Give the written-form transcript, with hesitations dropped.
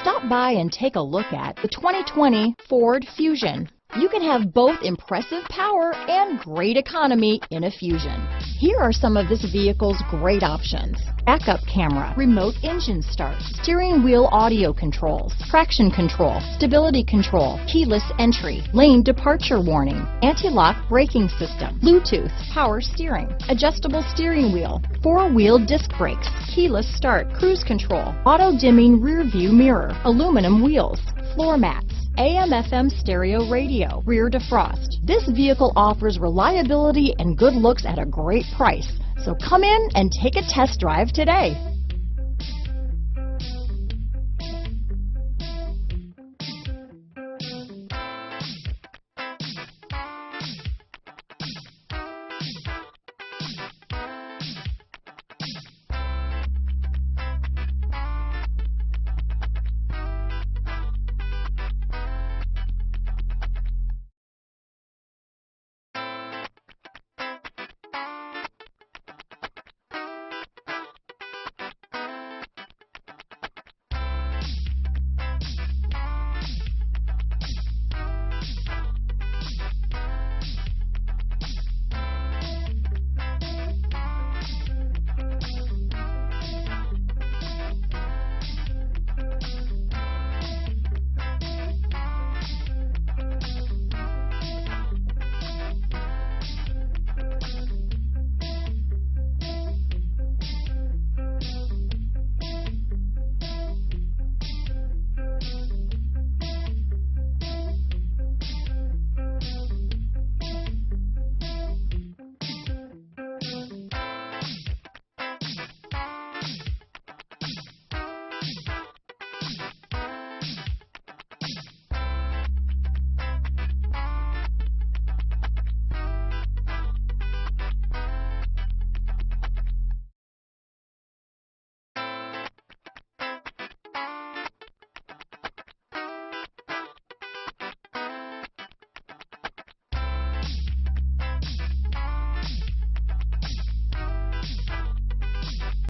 Stop by and take a look at the 2020 Ford Fusion. You can have both impressive power and great economy in a Fusion. Here are some of this vehicle's great options: backup camera, remote engine start, steering wheel audio controls, traction control, stability control, keyless entry, lane departure warning, anti-lock braking system, Bluetooth, power steering, adjustable steering wheel, four-wheel disc brakes, keyless start, cruise control, auto-dimming rear view mirror, aluminum wheels, floor mats, AM/FM stereo radio, rear defrost. This vehicle offers reliability and good looks at a great price. So come in and take a test drive today.